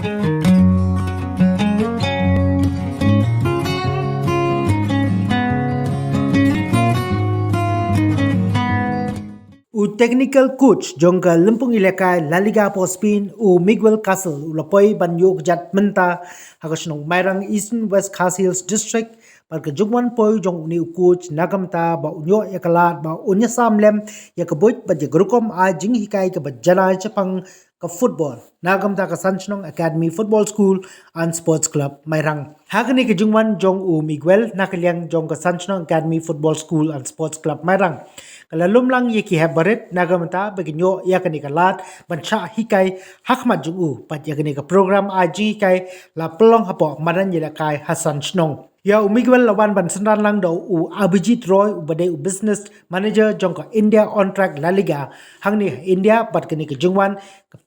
U technical coach jongka Lempung Ilekai La Liga po Spain u Miguel Castle u lapoi ban yok jat menta hakasnong Mairang Eastern West Castles District par ke jungwan poi jong ni u coach nagamta ba unyo yakalat ba unya samlem yakaboit ba je grukom a jing hikai ke ba jana chapang ka football nagamta ka Sanchnong Academy Football School and Sports Club Mairang hakani ke jungwan jong u Miguel nakaliang jong ka Sanchnong Academy Football School and Sports Club Mairang kalalum lang yeki habaret nagamata baginyo yakani kalat bancha hikai hakmat jungu pat yakani ka program aji kai la pelong hapo maran yela kai Hasan Shnong ya umigwel lawan ban sandan lang do u Abhijit Roy u bade u business manager jongka India on track La Liga hangni India pat kani ka jungwan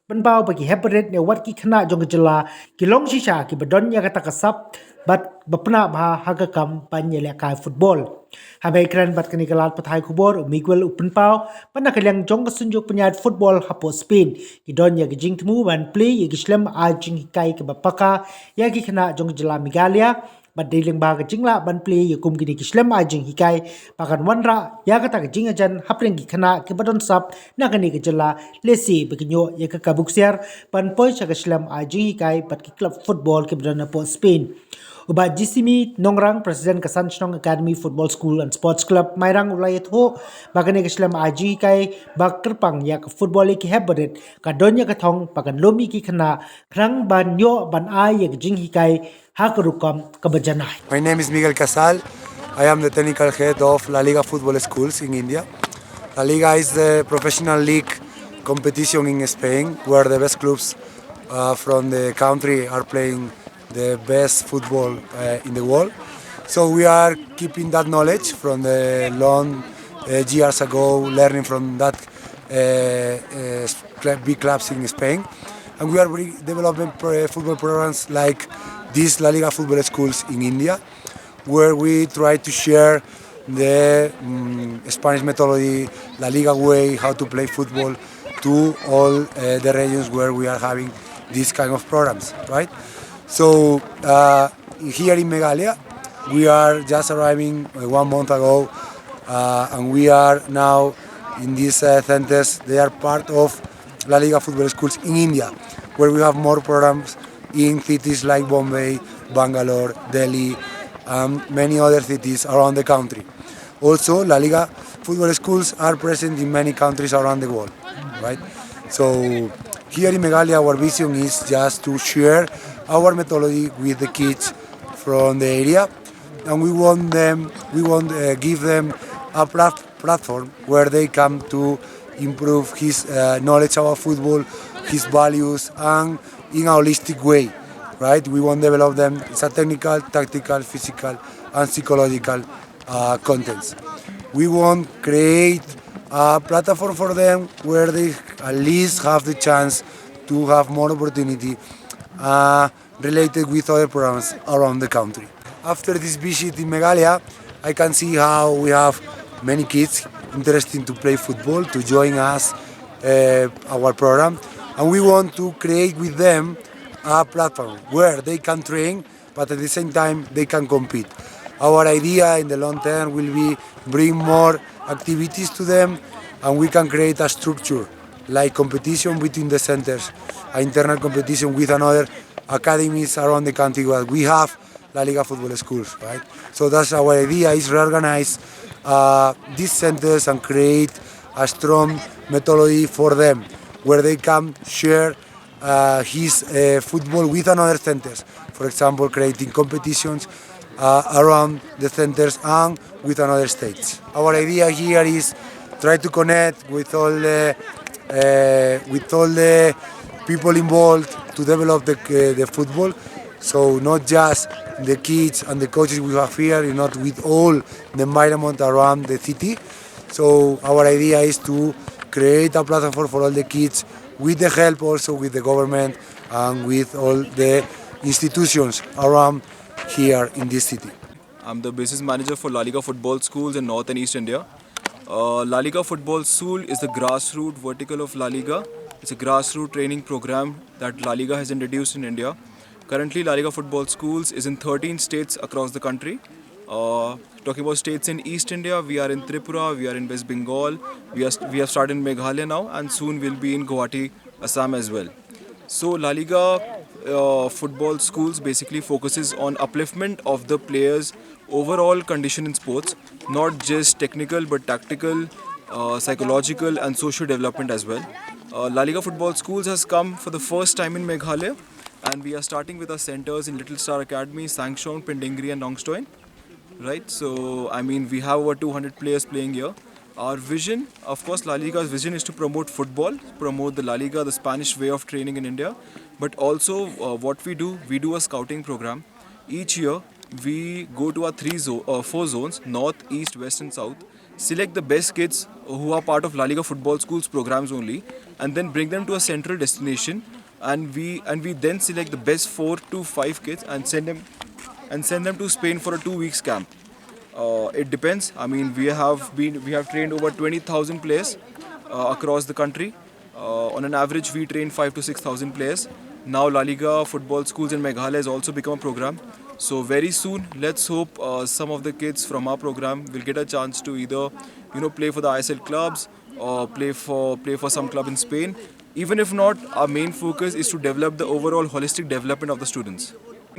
penpau bagi habaret ne wat ki khana jong jela kilong shisha ki badon ya kata kasap bat bapna bha hagakam panyela kai football Habai kran bat kani kalat pathai kubor Miguel upenpau pana kalyang jong kasunjuk penyat football hapo Spain kidon ya gijing temu ban play ya gislam ajing hikai ke bapaka ya gi khana jong jela Megalia bat deling ba gijingla ban play ya kum gini gislam ajing hikai pakan wanra ya kata gijing ajan hapring gi khana ke badon sap na kani ke jela lesi beginyo ya ka kabuksiar ban poi cha gislam ajing hikai bat ki club football ke badon hapo Spain Uba Jisimi Nongrang President Kasanchnong Academy Football School and Sports Club Mairang Ulayat ho bagane Islam aji kai bakrpang yak football ki habaret kadonya kathong pagan lomi ki khana krang banyo ban ai yak jing hikai hakrukam kabajanai. My name is Miguel Casal. I am the technical head of La Liga Football Schools in India. La Liga is the professional league competition in Spain where the best clubs from the country are playing the best football in the world. So we are keeping that knowledge from the long years ago, learning from that big clubs in Spain. And we are developing football programs like these La Liga Football Schools in India, where we try to share the Spanish methodology, La Liga way, how to play football to all the regions where we are having these kind of programs, right? So here in Megalia, we are just arriving 1 month ago, and we are now in these centers. They are part of La Liga Football Schools in India, where we have more programs in cities like Bombay, Bangalore, Delhi, and many other cities around the country. Also, La Liga Football Schools are present in many countries around the world, right? So here in Megalia, our vision is just to share our methodology with the kids from the area, and we want give them a platform where they come to improve his knowledge about football, his values, and in a holistic way, right? We want to develop them. It's a technical, tactical, physical, and psychological contents. We want to create a platform for them where they at least have the chance to have more opportunity related with other programs around the country. After this visit in Megalia, I can see how we have many kids interested to play football, to join us, our program, and we want to create with them a platform where they can train, but at the same time they can compete. Our idea in the long term will be bring more activities to them, and we can create a structure like competition between the centers, an internal competition with another academies around the country where we have La Liga Football Schools, right? So that's our idea, is reorganize these centers and create a strong methodology for them where they can share his football with another centers. For example, creating competitions around the centers and with another states. Our idea here is try to connect with all the people involved to develop the football. So not just the kids and the coaches we have here, not with all the environment around the city. So our idea is to create a platform for all the kids with the help also with the government and with all the institutions around here in this city. I'm the business manager for La Liga Football Schools in North and East India. La Liga Football School is the grassroots vertical of La Liga, It's a grassroots training program that La Liga has introduced in India. Currently, La Liga Football Schools is in 13 states across the country. Talking about states in East India, we are in Tripura, we are in West Bengal, we have started in Meghalaya now, and soon we'll be in Guwahati, Assam as well. So La Liga football schools basically focuses on upliftment of the players' overall condition in sports, not just technical but tactical, psychological and social development as well. La Liga football schools has come for the first time in Meghalaya, and we are starting with our centers in Little Star Academy, Sangshong, Pindingri and Nongstoin. Right, so I mean we have over 200 players playing here. Our vision, of course, La Liga's vision is to promote football, promote the La Liga, the Spanish way of training in India. But also, what we do a scouting program. Each year, we go to our four zones: North, East, West, and South. Select the best kids who are part of La Liga football schools programs only, and then bring them to a central destination. And we then select the best 4 to 5 kids and send them to Spain for a 2 weeks camp. It depends. I mean, we have trained over 20,000 players across the country. On an average, we train 5 to 6,000 players. Now, La Liga football schools in Meghalaya has also become a program. So very soon, let's hope some of the kids from our program will get a chance to either, play for the ISL clubs or play for some club in Spain. Even if not, our main focus is to develop the overall holistic development of the students.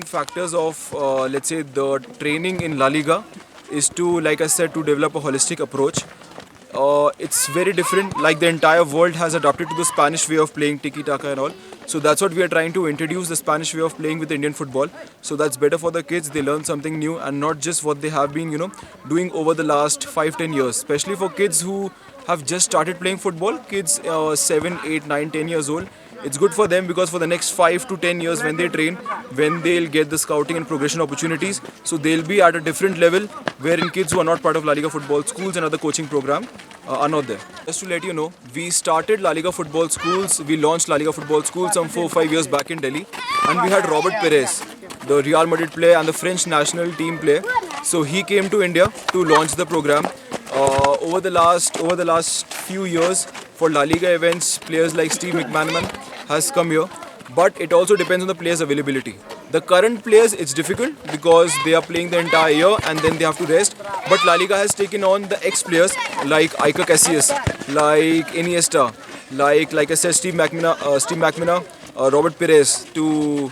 Factors of let's say the training in La Liga is to, like I said, to develop a holistic approach. It's very different. Like the entire world has adapted to the Spanish way of playing tiki-taka and all. So that's what we are trying to introduce, the Spanish way of playing with Indian football. So that's better for the kids. They learn something new and not just what they have been, doing over the last 5-10 years. Especially for kids who have just started playing football, kids 7, 8, 9, 10 years old. It's good for them because for the next 5 to 10 years when they train, when they'll get the scouting and progression opportunities, so they'll be at a different level wherein kids who are not part of La Liga football schools and other coaching program are not there. Just to let you know, we started La Liga football schools, we launched La Liga football schools some 4-5 years back in Delhi, and we had Robert Perez, the Real Madrid player and the French national team player. So he came to India to launch the program. Over the last few years, for La Liga events, players like Steve McManaman has come here, but it also depends on the players' availability. The current players, it's difficult because they are playing the entire year and then they have to rest. But La Liga has taken on the ex-players like Iker Casillas, like Iniesta, like I said, Steve McManaman, Robert Perez to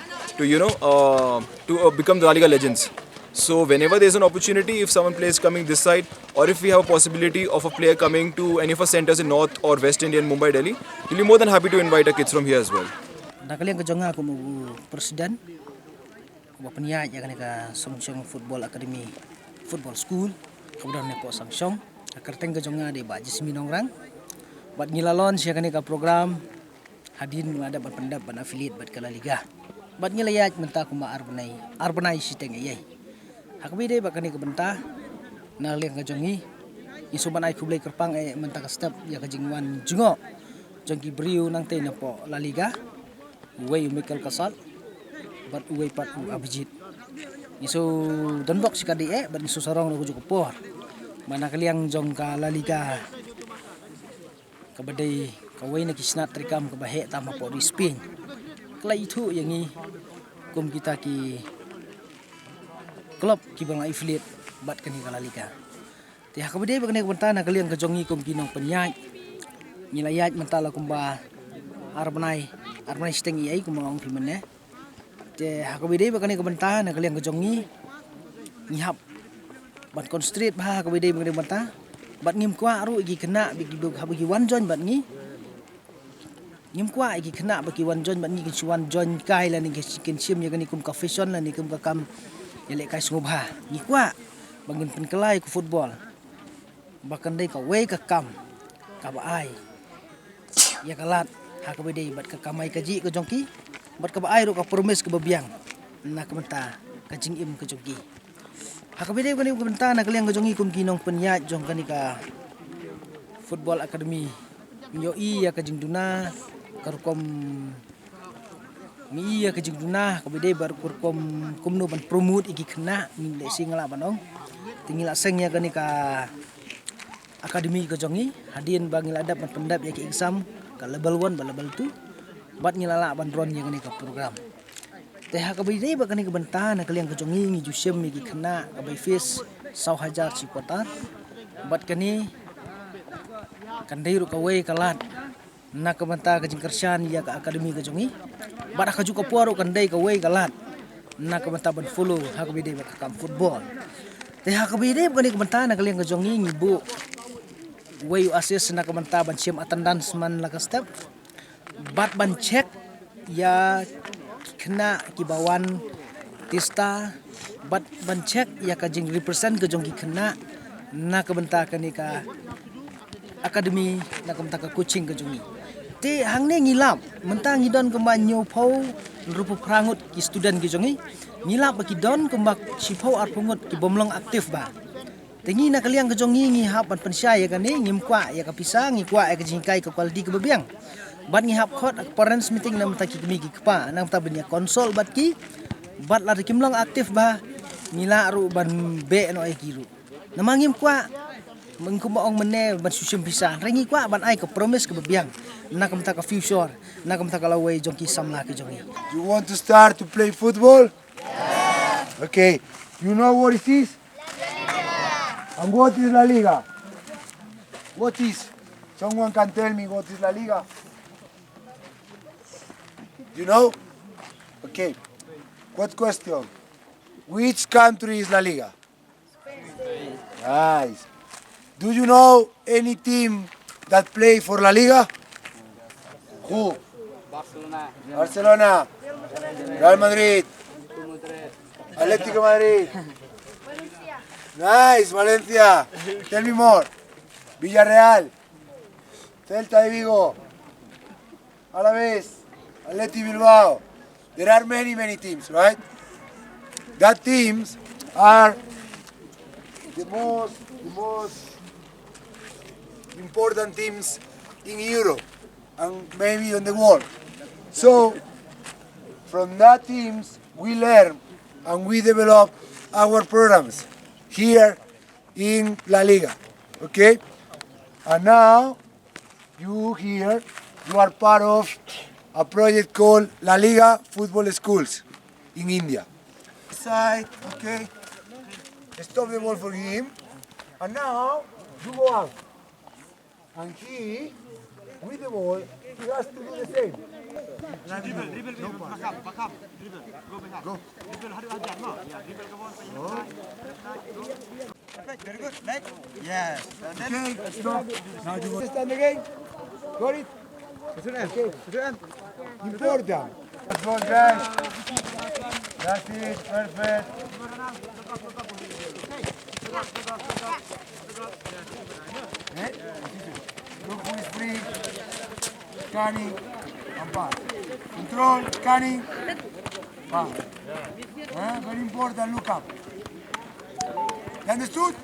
become the La Liga legends. So whenever there's an opportunity, if someone plays coming this side, or if we have a possibility of a player coming to any of our centers in North or West India and Mumbai, Delhi, we'll be more than happy to invite our kids from here as well. Nakaliang kajonga ako mo presiden ko paniya ya kanika Sangshong Football Academy Football School kemudian po Sangshong akarteng kajonga di ba Jisminong rang bat ngilalon siya kanika program hadin ada berpendap ban affiliate bat kala liga bat ngilayat menta ko ma arbanai siteng ayai hakbide ba kanika benta naliang kajongi isuban ay kublay kerpang ay menta ka step ya kajingwan jungo jongki briu nang tay na po La Liga uway Michael Kasal bat uway pat Abhijit isu donbok si kadi bat isu sarong na kujuk por mana kaliang jong ka La Liga kabadai kaway na kisnat trikam kabahe tama po di Spain kala itu yangi kum kita ki klub ki bang affiliate bat kani ka La Liga ti hakabade bagani kubanta na kaliang kajongi kum kinong panyay nilayat mentala kumba arbanai sitengi ai kumang pimane te hakabide bagani kubanta na kaliang kajongi ngihap bat concentrate bah hakabide bagani kubanta bat ngim kwa aru igi kena bigi dog habagi wanjon bat ngi ngim kwa igi kena bagi wanjon bat ngi kinsuan jon kai la ni kinsim ya gani kum ka fashion la ni kum ka kam yale kai sungubha ngi kwa bangin penkelai ku football bahkan dai ka we ka kam ka ba ai ya kalat hakabide bat ka kamai kaji ka jongki bat ka ba ai ro ka promise ka babiang na kamenta ka jingim ka jongki hakabide ko ni kamenta na kaliang ka jongi kum kinong penya jong kanika Football Academy yo iya ka jingduna karkom mi iya ka jingduna kabide bar kurkom kumno ban promote iki kena ni singla banong tingila sengnya kanika akademi ka jongi hadin bangil adap ban pendap ya ki exam ke level 1 ba level 2 bat ngilala ban ron yang ni ke program teh ha ka bai dei ba kan ke benta na kalian ke jongi ngi jusem mi ki khana ka bai face 100,000 supporter bat kani kan dei ru ka wei kalat na ka benta ke jingkershan ya ka akademi ke jongi bat ka juga puaru kan dei ka wei kalat na ka benta ban follow ha ka bai dei ba ka kam football teh ha ka bai dei ba kan ke benta na kalian ke jongi ngi bu way assist na kamanta ban sim attendance man la ka step bat ban check ya kena kibawan tista bat ban check ya ka jing represent ke jong ki kena na kamanta kani ka academy na kamanta ka coaching ke jongi ti hang ne ngilap mentang ngidon ke manyo phau rupa prangut ki student ki jongi ngilap ba ki don ke mak sipau ar pungut ki bomlong aktif ba tengi na kaliang kejongi ngi hap ban pensya ya kan ni ngim kwa ya ka pisang ngi kwa ya ka jingkai ka quality ke bebiang bat ngi hap khot parents meeting nam ta ki mi ki pa nam ta benya konsol bat ki bat la kimlang aktif ba ngila ru ban be no ai kiru nama ngim kwa mengkum ong mene ban susum bisa rengi kwa ban ai ka promise ke bebiang na kam ta ka future na kam ta ka lawai jongki samla ke jongi. You want to start to play football? Yeah. Okay. You know what it is? And what is La Liga? What is? Someone can tell me what is La Liga? You know? Okay. What question? Which country is La Liga? Spain. Nice. Do you know any team that play for La Liga? Who? Barcelona. Real Madrid. Atlético Madrid. Nice, Valencia. Tell me more. Villarreal. Celta de Vigo. Alavés. Atleti Bilbao. There are many teams, right? That teams are the most important teams in Europe and maybe in the world. So, from that teams, we learn and we develop our programs here in La Liga, okay? And now, you here, you are part of a project called La Liga Football Schools in India. Side, okay? Stop the ball for him. And now, you go out. And he, with the ball, he has to do the same. Go. Very good. Next. Yes. Okay, stop. Now you go. Stand again. Got it? Okay. Important. That's good, guys. That's it. Perfect. Look who is free. Scanning and pass. Control, scanning, pass. Very important, look up. You understood?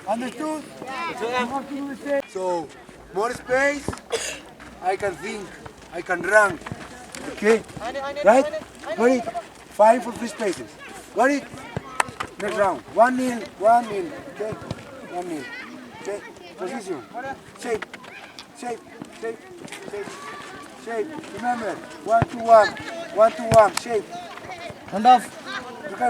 Understood? You have to do the same. So, more space, I can think, I can run. Okay? Right? Got it? 5 for free spaces. Got it? Next round. 1-0, 1-0. Okay? 1-0. Okay? Position. Shape. Remember, 1-2-1. 1-2-1. Shape. Hand off. You can